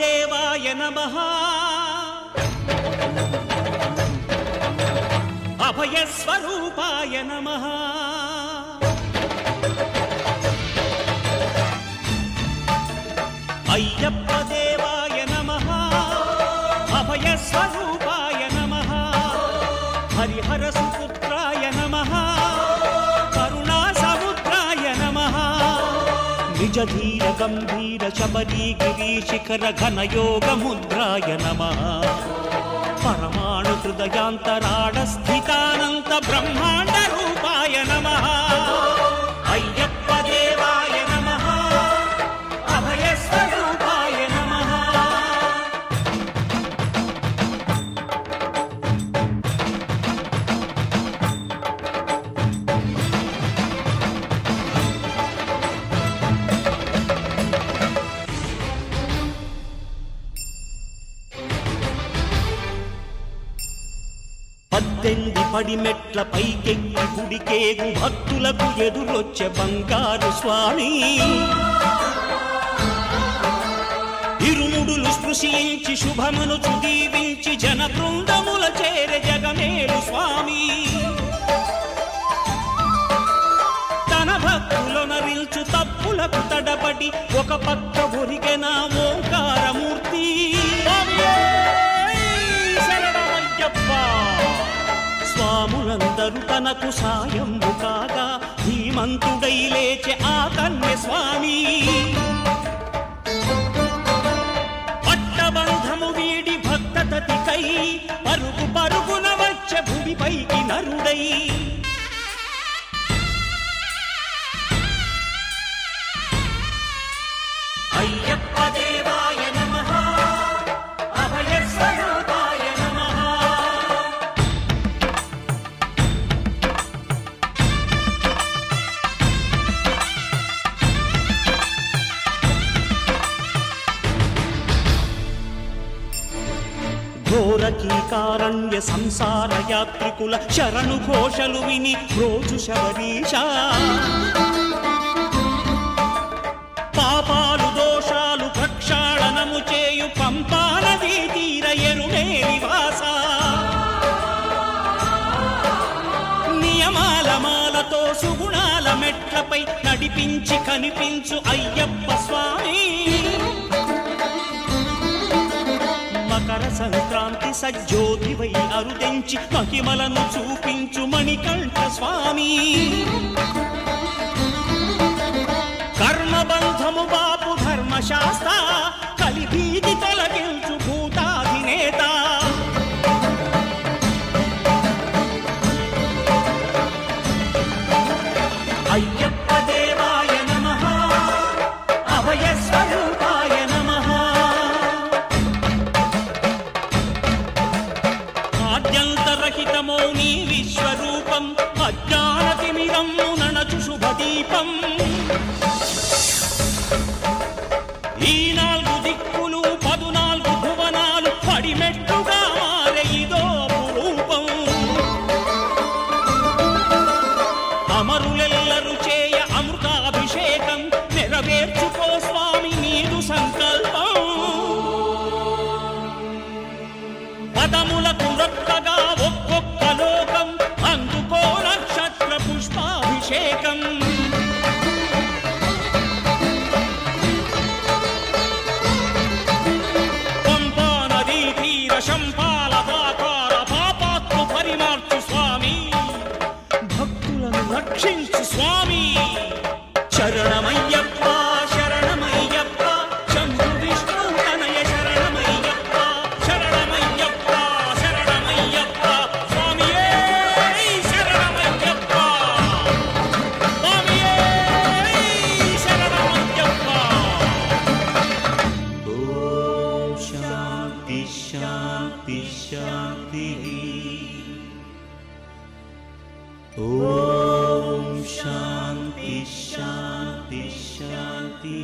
అయ్యప్పదేవాయ నమః అభయస్వరూపాయ నమః అయ్యప్పదేవాయ నమః అభయస్వరూపాయ నమః హరిహరసుపుత్రాయ నమః కరుణాసముద్రాయ నమః నిజధీర గంభీర శబరీగిరీశిఖర ఘనయోగముద్రాయ నమః పరమాణు హృదయాంతరాళ స్థితానంత బ్రహ్మాండ రూపాయ నమః అయ్యప్పదేవాయ నమః అభయస్వరూపాయ నమః పద్దెంది పడిమెట్ల పైకెక్కి గుడికేగు భక్తులకు ఎదురొచ్చే బంగారు స్వామి ఇరుముడులు స్పృశించి శుభమనుచు దీవించి జన బృందముల చేరే జగమేలు స్వామి తన భక్తులొనరిల్చు తప్పులకు తడబడి ఒక పక్క ఒరిగెన ఓంకారమూర్తి స్వాములందరూ తనకు సాయము కాగా ధీమంతుడై లేచే ఆ కన్య స్వామి పట్టబంధము వీడి భక్తతతికై పరుగు పరుగున వచ్చే భూమిపైకి నరుడై అయ్యప్పదేవాయ నమః అభయస్వరూపాయ నమః ఘోరకీకారణ్య సంసార యాత్రికుల శరణు ఘోషలు విని రోజు శబరీశ పాపాలు దోషాలు ప్రక్షాళనము చేయు పంపానదీ తీర ఎరుడే నివాస నియమాల మాలతో సుగుణాల మెట్లపై నడిపించి కనిపించు అయ్యప్ప స్వామి మకర సంక్రాంతి సజ్జోతివై అరుదెంచి మహిమలను చూపించు మణికంఠ స్వామి కర్మబంధము బాపు ధర్మశాస్త్ర కలిభీతి తొలగించు భూతాధినేత అయ్యప్పదేవాయ నమః అభయస్వరూపాయ నమః ఆద్యంతరహితమో నీ విశ్వరూపం అజ్ఞానతిమిరం నణచు శుభదీపం ఈ నాలుగు దిక్కులు 14 భువనాలు పడిమెట్టుగా మారే ఇదో రూపం అమరులెల్లరు చేయ అమృతాభిషేకం నెరవేర్చుకో స్వామి నీదు సంకల్పం పదములకు రొక్కగా ఒక్కొక్క లోకం అందుకో నక్షత్ర పుష్పాభిషేకం శంపాల దాకార పాపాత్ము పరిమార్చు స్వామి భక్తులను రక్షించు స్వామి శరణమయ్యప్ప శరణమయ్యప్ప శంభు విష్ణు తనయ శరణమయ్యప్ప శరణమయ్యప్ప శరణమయ్యప్ప స్వామియే శరణమయ్యప్ప స్వామియే శరణమయ్యప్ప ఓం శాంతి శాంతి శాంతి ఓం శాంతి శాంతి శాంతి